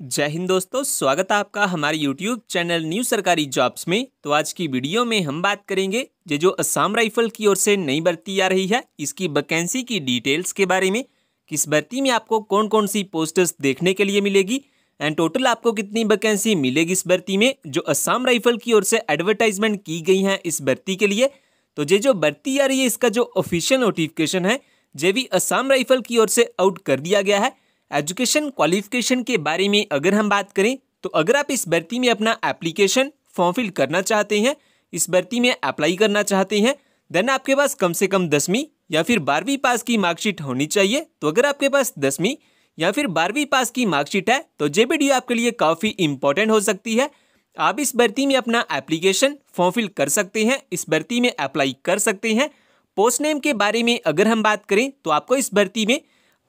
जय हिंद दोस्तों, स्वागत है आपका हमारे YouTube चैनल न्यू सरकारी जॉब्स में। तो आज की वीडियो में हम बात करेंगे जो असम राइफल की ओर से नई भर्ती आ रही है, इसकी वैकेंसी की डिटेल्स के बारे में। किस भर्ती में आपको कौन कौन सी पोस्ट्स देखने के लिए मिलेगी एंड टोटल आपको कितनी वैकेंसी मिलेगी इस भर्ती में, जो असम राइफल की ओर से एडवर्टाइजमेंट की गई है इस भर्ती के लिए। तो जो भर्ती आ रही है इसका जो ऑफिशियल नोटिफिकेशन है भी असम राइफल की ओर से आउट कर दिया गया है। एजुकेशन क्वालिफिकेशन के बारे में अगर हम बात करें तो अगर आप इस भर्ती में अपना एप्लीकेशन फॉर्म फिल करना चाहते हैं, इस भर्ती में अप्लाई करना चाहते हैं, देन आपके पास कम से कम 10वीं या फिर 12वीं पास की मार्कशीट होनी चाहिए। तो अगर आपके पास 10वीं या फिर 12वीं पास की मार्कशीट है तो ये वीडियो आपके लिए काफ़ी इंपॉर्टेंट हो सकती है। आप इस भर्ती में अपना एप्लीकेशन फॉर्म फिल कर सकते हैं, इस भर्ती में अप्लाई कर सकते हैं। पोस्ट नेम के बारे में अगर हम बात करें तो आपको इस भर्ती में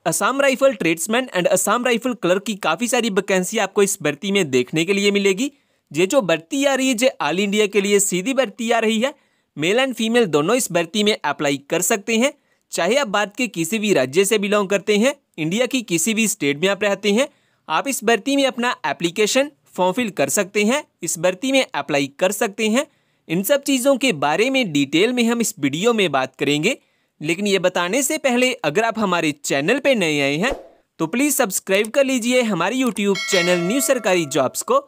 Assam rifle tradesman and Assam rifle clerk की काफ़ी सारी वैकेंसी आपको इस भर्ती में देखने के लिए मिलेगी। जो भर्ती आ रही है ऑल इंडिया के लिए सीधी भर्ती आ रही है। मेल एंड फीमेल दोनों इस भर्ती में अप्लाई कर सकते हैं, चाहे आप भारत के किसी भी राज्य से बिलोंग करते हैं, इंडिया की किसी भी स्टेट में आप रहते हैं, आप इस भर्ती में अपना एप्लीकेशन फॉर्म फिल कर सकते हैं, इस भर्ती में अप्लाई कर सकते हैं। इन सब चीज़ों के बारे में डिटेल में हम इस वीडियो में बात करेंगे। लेकिन ये बताने से पहले अगर आप हमारे चैनल पे नए आए हैं तो प्लीज़ सब्सक्राइब कर लीजिए हमारे यूट्यूब चैनल न्यू सरकारी जॉब्स को,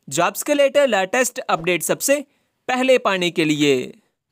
जॉब्स के लेटेस्ट अपडेट सबसे पहले पाने के लिए।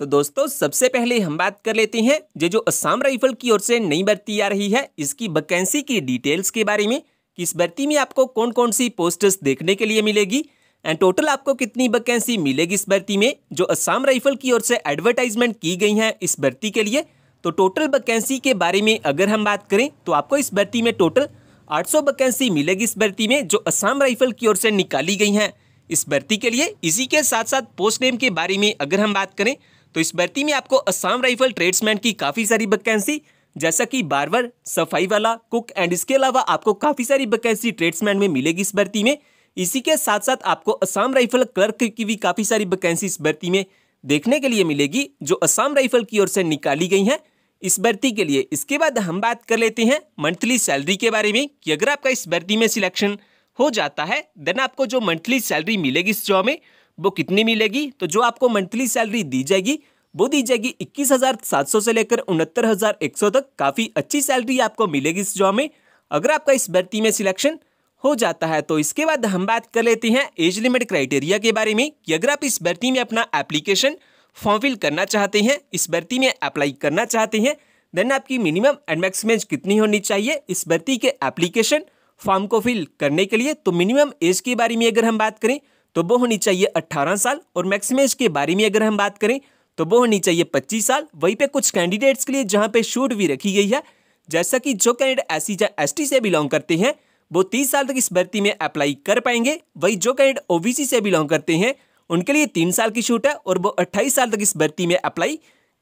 तो दोस्तों सबसे पहले हम बात कर लेते हैं जो असम राइफल की ओर से नई भर्ती आ रही है इसकी वैकेंसी की डिटेल्स के बारे में कि इस भर्ती में आपको कौन कौन सी पोस्ट्स देखने के लिए मिलेगी एंड टोटल आपको कितनी वैकेंसी मिलेगी इस भर्ती में, जो असम राइफल की ओर से एडवर्टाइजमेंट की गई है इस भर्ती के लिए। तो टोटल वैकेंसी के बारे में अगर हम बात करें तो आपको इस भर्ती में टोटल 800 वैकेंसी मिलेगी इस भर्ती में, जो असम राइफल की ओर से निकाली गई हैं इस भर्ती के लिए। इसी के साथ साथ पोस्ट नेम के बारे में अगर हम बात करें तो इस भर्ती में आपको असम राइफल ट्रेड्समैन की काफ़ी सारी वैकेंसी, जैसा कि बार्बर, सफाई वाला, कुक एंड इसके अलावा आपको काफ़ी सारी वैकेंसी ट्रेड्समैन में मिलेगी इस भर्ती में। इसी के साथ साथ आपको असम राइफल क्लर्क की भी काफ़ी सारी वैकेंसी इस भर्ती में देखने के लिए मिलेगी, जो असम राइफल की ओर से निकाली गई हैं इस भर्ती के लिए। इसके बाद हम बात कर लेते हैं मंथली सैलरी के बारे में कि अगर आपका इस भर्ती में सिलेक्शन हो जाता है देन आपको जो मंथली सैलरी मिलेगी इस जॉब में वो कितनी मिलेगी। तो जो आपको मंथली सैलरी दी जाएगी वो दी जाएगी 21,700 से लेकर 69,100 तक। काफ़ी अच्छी सैलरी आपको मिलेगी इस जॉब में अगर आपका इस भर्ती में सिलेक्शन हो जाता है। तो इसके बाद हम बात कर लेते हैं एज लिमिट क्राइटेरिया के बारे में कि अगर आप इस भर्ती में अपना एप्लीकेशन फॉर्म फिल करना चाहते हैं, इस भर्ती में अप्लाई करना चाहते हैं, देन आपकी मिनिमम एंड मैक्सिमम एज कितनी होनी चाहिए इस भर्ती के एप्लीकेशन फॉर्म को फिल करने के लिए। तो मिनिमम एज के बारे में अगर हम बात करें तो वो होनी चाहिए 18 साल और मैक्सिमम एज के बारे में अगर हम बात करें तो वो होनी चाहिए 25 साल। वहीं पे कुछ कैंडिडेट्स के लिए जहाँ पे छूट भी रखी गई है, जैसा कि जो कैंडिडेट SC या ST से बिलोंग करते हैं वो 30 साल तक इस भर्ती में अप्लाई कर पाएंगे। वही जो कैंडिडेट OBC से बिलोंग करते हैं उनके लिए 3 साल की छूट है और वो 28 साल तक इस भर्ती में अप्लाई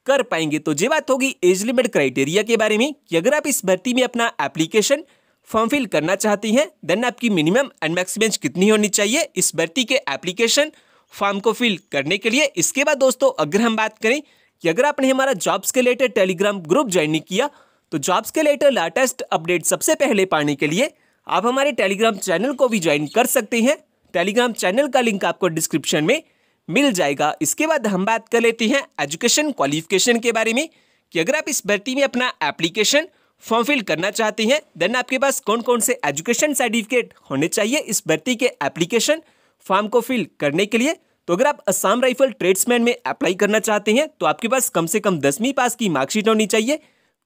कर पाएंगे। तो ये बात होगी एज लिमिट क्राइटेरिया के बारे में कि अगर आप इस भर्ती में अपना एप्लीकेशन फॉर्म फिल करना चाहती हैं देन आपकी मिनिमम एंड मैक्सिमम एज कितनी होनी चाहिए इस भर्ती के एप्लीकेशन फॉर्म को फिल करने के लिए। इसके बाद दोस्तों अगर हम बात करें कि अगर आपने हमारा जॉब्स के लेटेस्ट टेलीग्राम ग्रुप ज्वाइन नहीं किया तो जॉब्स के लेटेस्ट अपडेट सबसे पहले पाने के लिए आप हमारे टेलीग्राम चैनल को भी ज्वाइन कर सकते हैं। टेलीग्राम चैनल का लिंक आपको डिस्क्रिप्शन में मिल जाएगा। इसके बाद हम बात कर लेते हैं एजुकेशन क्वालिफिकेशन के बारे में कि अगर आप इस भर्ती में अपना एप्लीकेशन फॉर्म फिल करना चाहते हैं देन आपके पास कौन कौन से एजुकेशन सर्टिफिकेट होने चाहिए इस भर्ती के एप्लीकेशन फॉर्म को फिल करने के लिए। तो अगर आप असम राइफल ट्रेड्समैन में अप्लाई करना चाहते हैं तो आपके पास कम से कम 10वीं पास की मार्कशीट होनी चाहिए।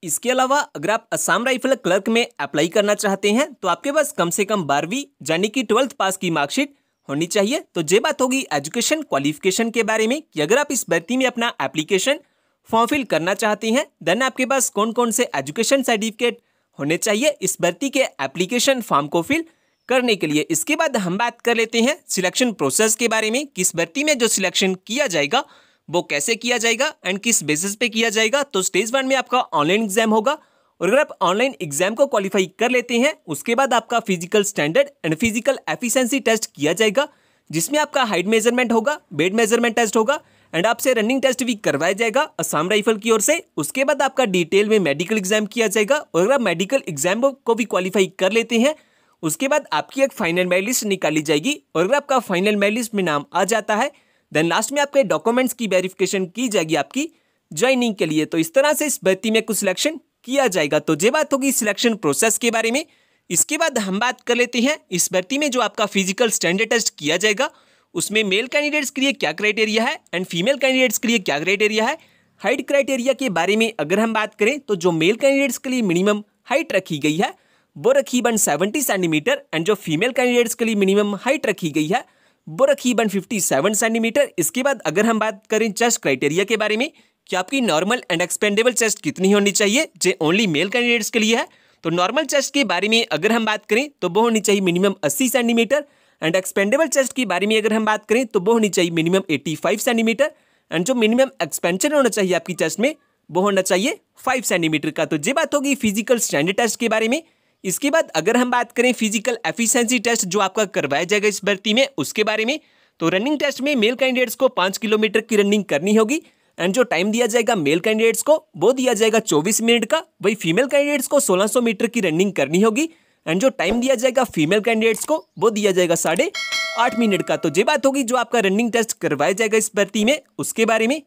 इसके अलावा अगर आप असम राइफल क्लर्क में अप्लाई करना चाहते हैं तो आपके पास कम से कम 12वीं यानी कि 12th पास की मार्कशीट होनी चाहिए। तो ये बात होगी एजुकेशन क्वालिफिकेशन के बारे में कि अगर आप इस भर्ती में अपना एप्लीकेशन फॉर्म फिल करना चाहते हैं देन आपके पास कौन कौन से एजुकेशन सर्टिफिकेट होने चाहिए इस भर्ती के एप्लीकेशन फॉर्म को फिल करने के लिए। इसके बाद हम बात कर लेते हैं सिलेक्शन प्रोसेस के बारे में कि इस भर्ती में जो सिलेक्शन किया जाएगा वो कैसे किया जाएगा एंड किस बेसिस पे किया जाएगा। तो स्टेज 1 में आपका ऑनलाइन एग्जाम होगा और अगर आप ऑनलाइन एग्जाम को क्वालिफाई कर लेते हैं उसके बाद आपका physical standard and physical efficiency test किया जाएगा, जिसमें आपका हाइट मेजरमेंट होगा, वेट मेजरमेंट टेस्ट होगा एंड आपसे रनिंग टेस्ट भी करवाया जाएगा असम राइफल की ओर से। उसके बाद आपका डिटेल में मेडिकल एग्जाम किया जाएगा और अगर आप मेडिकल एग्जाम को भी क्वालिफाई कर लेते हैं उसके बाद आपकी एक फाइनल मेरिट लिस्ट निकाली जाएगी और अगर आपका फाइनल मेरिट लिस्ट में नाम आ जाता है देन लास्ट में आपके डॉक्यूमेंट्स की वेरिफिकेशन की जाएगी आपकी ज्वाइनिंग के लिए। तो इस तरह से इस भर्ती में कुछ सिलेक्शन किया जाएगा। तो ये बात होगी सिलेक्शन प्रोसेस के बारे में। इसके बाद हम बात कर लेते हैं इस भर्ती में जो आपका फिजिकल स्टैंडर्ड टेस्ट किया जाएगा उसमें मेल कैंडिडेट्स के लिए क्या क्राइटेरिया है एंड फीमेल कैंडिडेट्स के लिए क्या क्राइटेरिया है। हाइट क्राइटेरिया के बारे में अगर हम बात करें तो जो मेल कैंडिडेट्स के लिए मिनिमम हाइट रखी गई है वो रखी 170 सेंटीमीटर एंड जो फीमेल कैंडिडेट्स के लिए मिनिमम हाइट रखी गई है वो रखी 157 सेंटीमीटर। इसके बाद अगर हम बात करें चेस्ट क्राइटेरिया के बारे में कि आपकी नॉर्मल एंड एक्सपेंडेबल चेस्ट कितनी होनी चाहिए, जो ओनली मेल कैंडिडेट्स के लिए है। तो नॉर्मल चेस्ट के बारे में अगर हम बात करें तो वो होनी चाहिए minimum 80 centimetre and expandable chest की बारे में अगर हम बात करें तो वो होनी चाहिए मिनिमम 85 सेंटीमीटर एंड जो मिनिमम एक्सपेंशन होना चाहिए आपकी चेस्ट में वो होना चाहिए 5 सेंटीमीटर का। तो ये बात होगी फिजिकल स्टैंडर्ड टेस्ट के बारे में। इसके बाद अगर हम बात करें फिजिकल एफिशिएंसी टेस्ट जो आपका करवाया जाएगा इस भर्ती में उसके बारे में, तो रनिंग टेस्ट में मेल कैंडिडेट्स को 5 किलोमीटर की रनिंग करनी होगी एंड जो टाइम दिया जाएगा मेल कैंडिडेट्स को वो दिया जाएगा 24 मिनट का। वही फीमेल कैंडिडेट्स को 1600 मीटर की रनिंग करनी होगी एंड जो टाइम दिया जाएगा फीमेल कैंडिडेट्स को वो दिया जाएगा 8.5 मिनट का। तो ये बात होगी जो आपका रनिंग टेस्ट करवाया जाएगा इस भर्ती में उसके बारे में।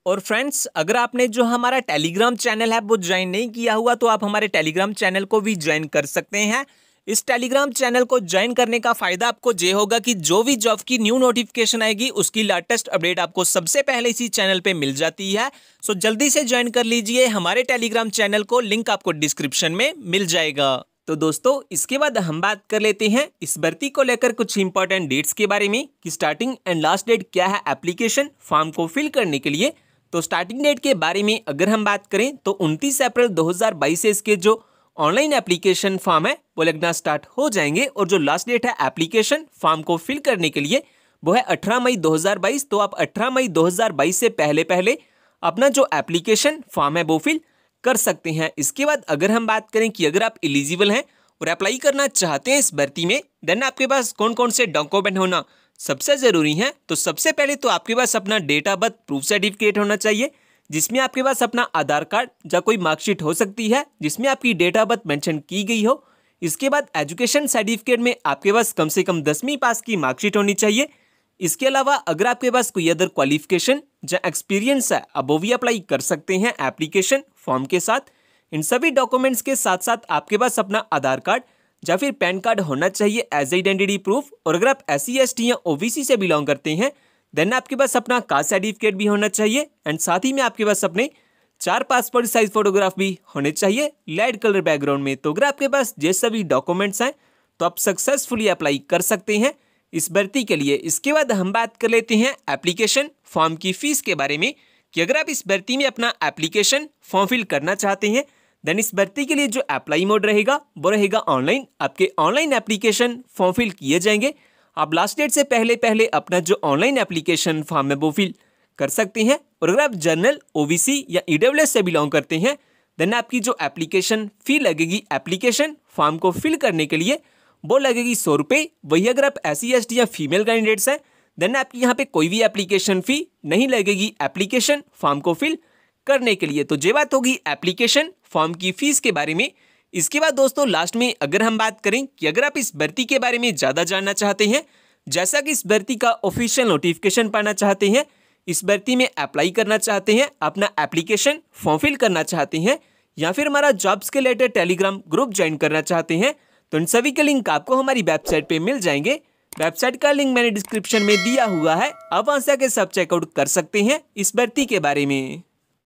और फ्रेंड्स अगर आपने जो हमारा टेलीग्राम चैनल है वो ज्वाइन नहीं किया हुआ तो आप हमारे टेलीग्राम चैनल को भी ज्वाइन कर सकते हैं। इस टेलीग्राम चैनल को ज्वाइन करने का फायदा आपको ये होगा कि जो भी जॉब की न्यू नोटिफिकेशन आएगी उसकी लेटेस्ट अपडेट आपको सबसे पहले इसी चैनल पे मिल जाती है। सो जल्दी से ज्वाइन कर लीजिए हमारे टेलीग्राम चैनल को, लिंक आपको डिस्क्रिप्शन में मिल जाएगा। तो दोस्तों इसके बाद हम बात कर लेते हैं इस भर्ती को लेकर कुछ इंपॉर्टेंट डेट्स के बारे में कि स्टार्टिंग एंड लास्ट डेट क्या है एप्लीकेशन फॉर्म को फिल करने के लिए। तो स्टार्टिंग डेट के बारे में अगर हम बात करें तो 29 अप्रैल 2022 से इसके जो ऑनलाइन एप्लीकेशन फॉर्म है वो लगना स्टार्ट हो जाएंगे और जो लास्ट डेट है एप्लीकेशन फॉर्म को फिल करने के लिए वो है 18 मई 2022। तो आप 18 मई 2022 से पहले अपना जो एप्लीकेशन फॉर्म है वो फिल कर सकते हैं। इसके बाद अगर हम बात करें कि अगर आप एलिजिबल हैं और अप्लाई करना चाहते हैं इस भर्ती में देन आपके पास कौन कौन से डॉक्यूमेंट होना सबसे ज़रूरी है। तो सबसे पहले तो आपके पास अपना date of birth proof certificate होना चाहिए जिसमें आपके पास अपना आधार कार्ड या कोई मार्कशीट हो सकती है जिसमें आपकी डेट ऑफ बर्थ मेंशन की गई हो। इसके बाद एजुकेशन सर्टिफिकेट में आपके पास कम से कम 10वीं पास की मार्कशीट होनी चाहिए। इसके अलावा अगर आपके पास कोई अदर क्वालिफिकेशन या एक्सपीरियंस है अब वो भी अप्लाई कर सकते हैं एप्लीकेशन फॉर्म के साथ। इन सभी डॉक्यूमेंट्स के साथ साथ आपके पास अपना आधार कार्ड या फिर पैन कार्ड होना चाहिए एज आइडेंटिटी प्रूफ। और अगर आप SC ST या OBC से बिलोंग करते हैं देन आपके पास अपना कास्ट सर्टिफिकेट भी होना चाहिए एंड साथ ही में आपके पास अपने 4 पासपोर्ट साइज फोटोग्राफ भी होने चाहिए लाइट कलर बैकग्राउंड में। तो अगर आपके पास ये सभी डॉक्यूमेंट्स हैं तो आप सक्सेसफुली अप्लाई कर सकते हैं इस भर्ती के लिए। इसके बाद हम बात कर लेते हैं एप्लीकेशन फॉर्म की फीस के बारे में कि अगर आप इस भर्ती में अपना एप्लीकेशन फॉर्म फिल करना चाहते हैं देन इस भर्ती के लिए जो अप्लाई मोड रहेगा वो रहेगा ऑनलाइन। आपके ऑनलाइन एप्लीकेशन फॉर्म फिल किए जाएंगे। आप लास्ट डेट से पहले अपना जो ऑनलाइन एप्लीकेशन फॉर्म है वो फिल कर सकते हैं। और अगर आप जनरल OBC या EWS से बिलोंग करते हैं देन आपकी जो एप्लीकेशन फ़ी लगेगी एप्लीकेशन फॉर्म को फिल करने के लिए वो लगेगी 100 रुपये। वही अगर आप SC ST या फीमेल कैंडिडेट्स हैं देन आपकी यहाँ पे कोई भी एप्लीकेशन फ़ी नहीं लगेगी एप्लीकेशन फॉर्म को फिल करने के लिए। तो ये बात होगी एप्लीकेशन फॉर्म की फ़ीस के बारे में। इसके बाद दोस्तों लास्ट में अगर हम बात करें कि अगर आप इस भर्ती के बारे में ज़्यादा जानना चाहते हैं, जैसा कि इस भर्ती का ऑफिशियल नोटिफिकेशन पाना चाहते हैं, इस भर्ती में अप्लाई करना चाहते हैं, अपना एप्लीकेशन फॉर्म फिल करना चाहते हैं या फिर हमारा जॉब्स के रिलेटेड टेलीग्राम ग्रुप ज्वाइन करना चाहते हैं तो इन सभी के लिंक आपको हमारी वेबसाइट पे मिल जाएंगे। वेबसाइट का लिंक मैंने डिस्क्रिप्शन में दिया हुआ है, आप वहाँ से आके सब चेकआउट कर सकते हैं इस भर्ती के बारे में।